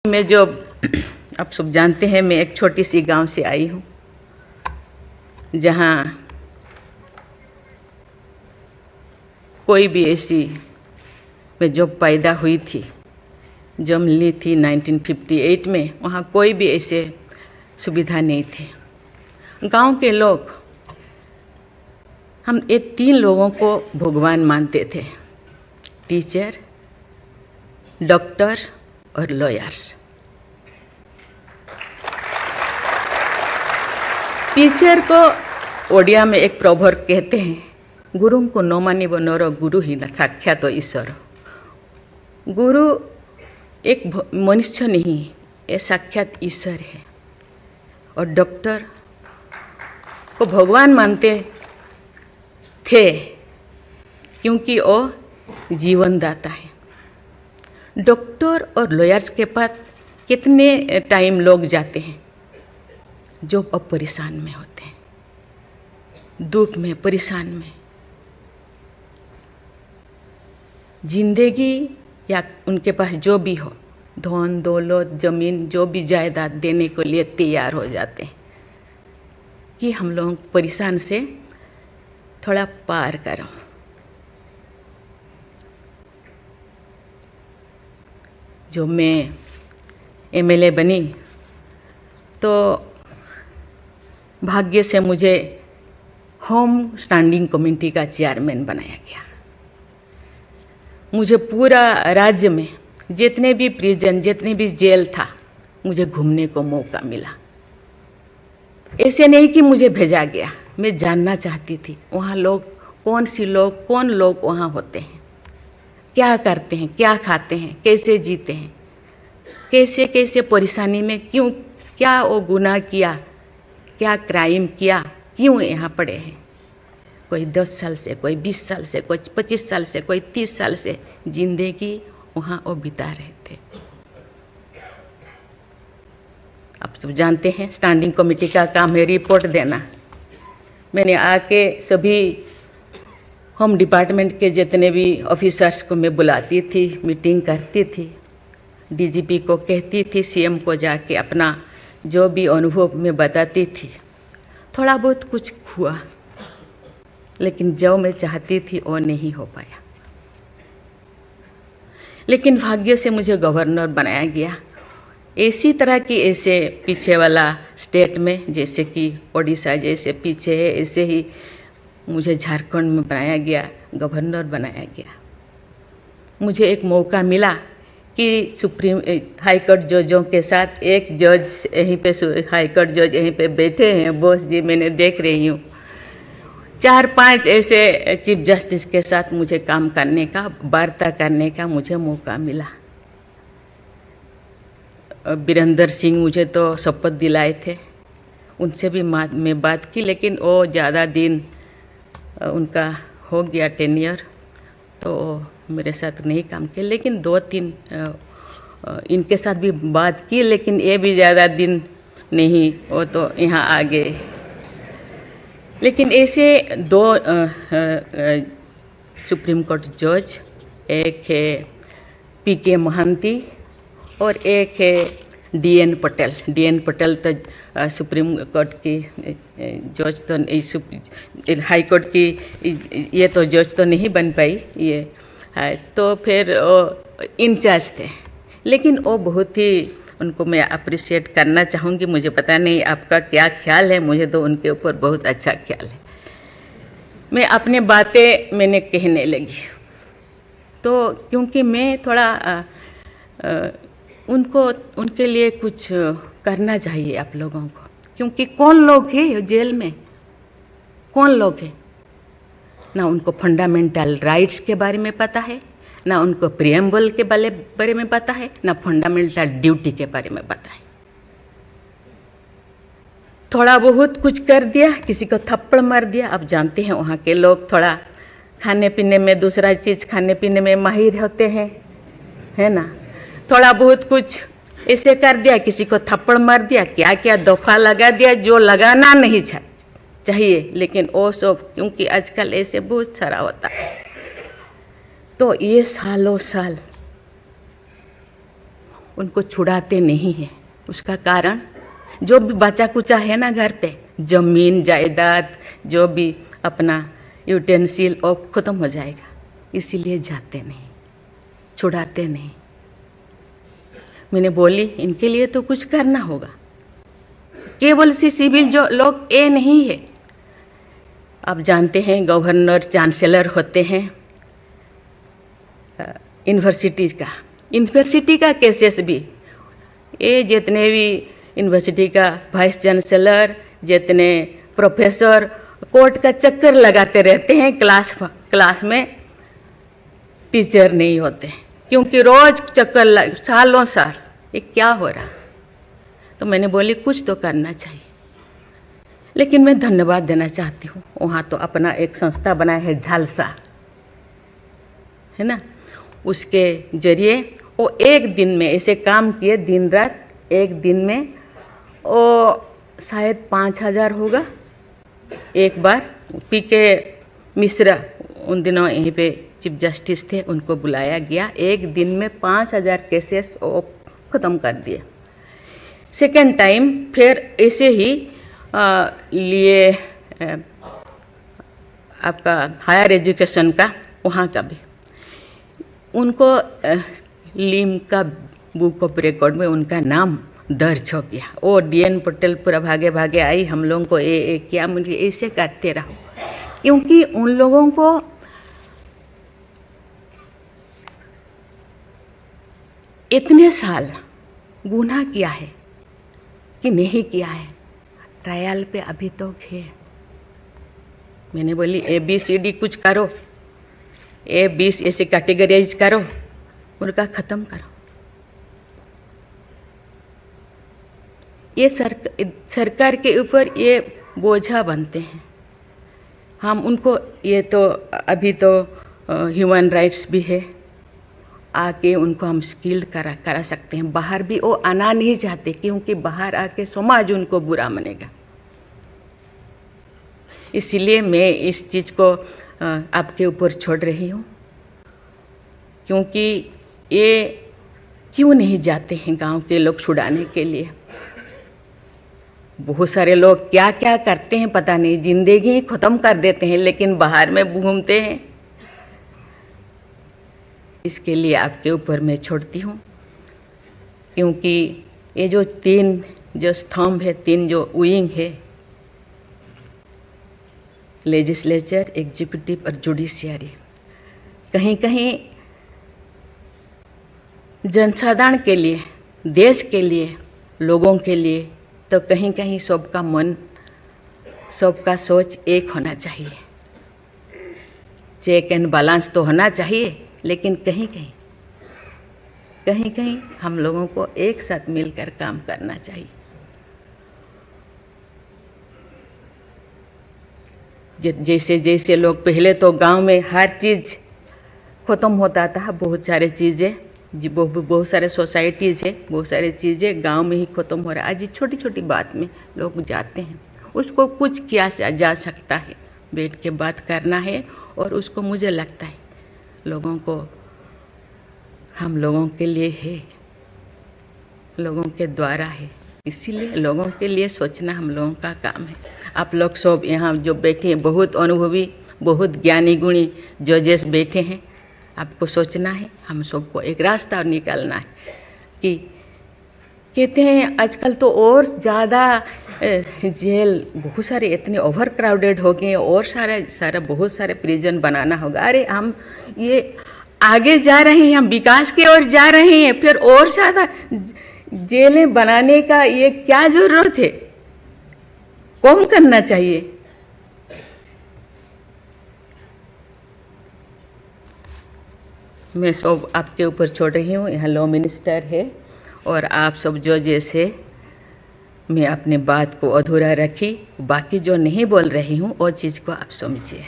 मैं जो आप सब जानते हैं, मैं एक छोटी सी गांव से आई हूँ जहाँ कोई भी ऐसी, मैं जब पैदा हुई थी, जन्म ली थी 1958 में, वहाँ कोई भी ऐसे सुविधा नहीं थी। गांव के लोग, हम ये 3 लोगों को भगवान मानते थे, टीचर, डॉक्टर और लॉयर्स। टीचर को ओडिया में एक प्रोवर्ब कहते हैं, गुरु को न मानिब नर गुरु ही साक्षात ईश्वर। गुरु एक मनुष्य नहीं, ये साक्षात ईश्वर है। और डॉक्टर को भगवान मानते थे क्योंकि वो जीवनदाता है। डॉक्टर और लॉयर्स के पास कितने टाइम लोग जाते हैं जो अब परेशान में होते हैं, दुख में, परेशान में। जिंदगी या उनके पास जो भी हो, धन दौलत, जमीन, जो भी जायदाद देने के लिए तैयार हो जाते हैं कि हम लोग परेशान से थोड़ा पार करो। जो मैं एमएलए बनी तो भाग्य से मुझे होम स्टैंडिंग कमेटी का चेयरमैन बनाया गया। मुझे पूरा राज्य में जितने भी प्रिजन, जितने भी जेल था, मुझे घूमने को मौका मिला। ऐसे नहीं कि मुझे भेजा गया, मैं जानना चाहती थी वहाँ लोग कौन लोग वहाँ होते हैं, क्या करते हैं, क्या खाते हैं, कैसे जीते हैं, कैसे कैसे परेशानी में, क्यों, क्या वो गुनाह किया, क्या क्राइम किया, क्यों यहाँ पड़े हैं। कोई 10 साल से, कोई 20 साल से, कोई 25 साल से, कोई 30 साल से जिंदगी वहाँ वो बिता रहे थे। आप सब जानते हैं स्टैंडिंग कमेटी का काम है रिपोर्ट देना। मैंने आके सभी होम डिपार्टमेंट के जितने भी ऑफिसर्स को मैं बुलाती थी, मीटिंग करती थी, डीजीपी को कहती थी, सीएम को जाके अपना जो भी अनुभव मैं बताती थी। थोड़ा बहुत कुछ हुआ, लेकिन जो मैं चाहती थी वो नहीं हो पाया। लेकिन भाग्य से मुझे गवर्नर बनाया गया। इसी तरह की, ऐसे पीछे वाला स्टेट में, जैसे कि ओडिशा जैसे पीछे है, ऐसे ही मुझे झारखंड में बनाया गया, गवर्नर बनाया गया। मुझे एक मौका मिला कि सुप्रीम हाई कोर्ट जजों के साथ एक जज यहीं पे, हाई कोर्ट जज यहीं पे बैठे हैं, बोस जी, मैंने देख रही हूँ। 4-5 ऐसे चीफ जस्टिस के साथ मुझे काम करने का, वार्ता करने का मुझे मौका मिला। वीरेंद्र सिंह मुझे तो शपथ दिलाए थे, उनसे भी मैं बात की, लेकिन वो ज़्यादा दिन उनका हो गया टेन्योर, तो मेरे साथ नहीं काम किया। लेकिन 2-3 इनके साथ भी बात की, लेकिन ये भी ज़्यादा दिन नहीं, वो तो यहाँ आ गए। लेकिन ऐसे 2 सुप्रीम कोर्ट जज, एक है पीके महांती और एक है डीएन पटेल। डीएन पटेल तो सुप्रीम कोर्ट की जज तो, हाई कोर्ट की ये तो जज तो नहीं बन पाई ये है, तो फिर वो इंचार्ज थे। लेकिन वो बहुत ही, उनको मैं अप्रिशिएट करना चाहूँगी। मुझे पता नहीं आपका क्या ख्याल है, मुझे तो उनके ऊपर बहुत अच्छा ख्याल है। मैं अपने बातें मैंने कहने लगी, तो क्योंकि मैं थोड़ा उनके लिए कुछ करना चाहिए आप लोगों को, क्योंकि कौन लोग हैं जेल में, कौन लोग हैं, ना उनको फंडामेंटल राइट्स के बारे में पता है, ना उनको प्रिएम्बल के बारे में पता है, ना फंडामेंटल ड्यूटी के बारे में पता है। थोड़ा बहुत कुछ कर दिया, किसी को थप्पड़ मार दिया। आप जानते हैं वहाँ के लोग थोड़ा खाने पीने में, दूसरा चीज़ खाने पीने में माहिर होते हैं, है ना। थोड़ा बहुत कुछ ऐसे कर दिया, किसी को थप्पड़ मार दिया, क्या क्या दफा लगा दिया जो लगाना नहीं चाहिए। लेकिन वो सब, क्योंकि आजकल ऐसे बहुत सारा होता है, तो ये सालों साल उनको छुड़ाते नहीं हैं। उसका कारण जो भी बचा कुचा है ना घर पे, जमीन जायदाद जो भी अपना यूटेंसिल और ख़त्म हो जाएगा, इसीलिए जाते नहीं, छुड़ाते नहीं। मैंने बोली इनके लिए तो कुछ करना होगा। केवल सी सिविल जो लोग ये नहीं है, आप जानते हैं गवर्नर चांसलर होते हैं यूनिवर्सिटी का केसेस भी, ये जितने भी यूनिवर्सिटी का वाइस चांसलर, जितने प्रोफेसर कोर्ट का चक्कर लगाते रहते हैं, क्लास में टीचर नहीं होते, क्योंकि रोज चक्कर सालों साल, ये क्या हो रहा। तो मैंने बोली कुछ तो करना चाहिए। लेकिन मैं धन्यवाद देना चाहती हूँ, वहाँ तो अपना एक संस्था बनाया है झालसा, है ना, उसके जरिए वो एक दिन में ऐसे काम किए, दिन रात, एक दिन में वो शायद 5,000 होगा। एक बार पीके मिश्रा उन दिनों यहीं पे चीफ जस्टिस थे, उनको बुलाया गया, एक दिन में 5,000 केसेस वो ख़त्म कर दिए। सेकेंड टाइम फिर ऐसे ही लिए आपका हायर एजुकेशन का, वहाँ का भी उनको लीम का बुक ऑफ रिकॉर्ड में उनका नाम दर्ज हो गया। वो DN पटेल पूरा भागे भागे आई, हम लोगों को ये किया, मुझे ऐसे करते रहो, क्योंकि उन लोगों को इतने साल गुनाह किया है कि नहीं किया है, ट्रायल पे अभी तो है। मैंने बोली ABCD कुछ करो, A20 ऐसे कैटेगराइज करो, उनका ख़त्म करो। ये सरकार के ऊपर ये बोझा बनते हैं। हम उनको, ये तो अभी तो ह्यूमन राइट्स भी है, आके उनको हम स्किल्ड करा सकते हैं। बाहर भी वो आना नहीं चाहते, क्योंकि बाहर आके समाज उनको बुरा मानेगा। इसीलिए मैं इस चीज़ को आपके ऊपर छोड़ रही हूँ, क्योंकि ये क्यों नहीं जाते हैं गांव के लोग छुड़ाने के लिए। बहुत सारे लोग क्या क्या करते हैं पता नहीं, जिंदगी ख़त्म कर देते हैं, लेकिन बाहर में घूमते हैं। इसके लिए आपके ऊपर मैं छोड़ती हूँ, क्योंकि ये जो 3 जो स्तंभ है, 3 जो विंग है, लेजिस्लेचर, एग्जीक्यूटिव और जुडिशियरी, कहीं कहीं जनसाधारण के लिए, देश के लिए, लोगों के लिए, तो कहीं कहीं सबका मन, सबका सोच एक होना चाहिए। चेक एंड बैलेंस तो होना चाहिए, लेकिन कहीं कहीं हम लोगों को एक साथ मिलकर काम करना चाहिए। जैसे जैसे लोग, पहले तो गांव में हर चीज़ ख़त्म होता था, बहुत सारे चीज़ें, बहुत सारे सोसाइटीज़ है, बहुत सारी चीज़ें गांव में ही ख़त्म हो रहा है। आज छोटी छोटी बात में लोग जाते हैं, उसको कुछ किया जा सकता है, बैठ के बात करना है। और उसको मुझे लगता है लोगों को, हम लोगों के लिए है, लोगों के द्वारा है, इसीलिए लोगों के लिए सोचना हम लोगों का काम है। आप लोग सब यहाँ जो बैठे हैं, बहुत अनुभवी, बहुत ज्ञानी गुणी जजेस बैठे हैं, आपको सोचना है, हम सबको एक रास्ता निकालना है। कि कहते हैं आजकल तो और ज़्यादा जेल, बहुत सारे इतने ओवर क्राउडेड हो गए, और सारा बहुत सारे प्रिजन बनाना होगा। अरे हम ये आगे जा रहे हैं, हम विकास की ओर जा रहे हैं, फिर और ज़्यादा जेलें बनाने का ये क्या ज़रूरत है? कम करना चाहिए। मैं सब आपके ऊपर छोड़ रही हूँ। यहाँ लॉ मिनिस्टर है और आप सब जो, जैसे मैं अपने बात को अधूरा रखी, बाकी जो नहीं बोल रही हूँ वो चीज़ को आप समझिए।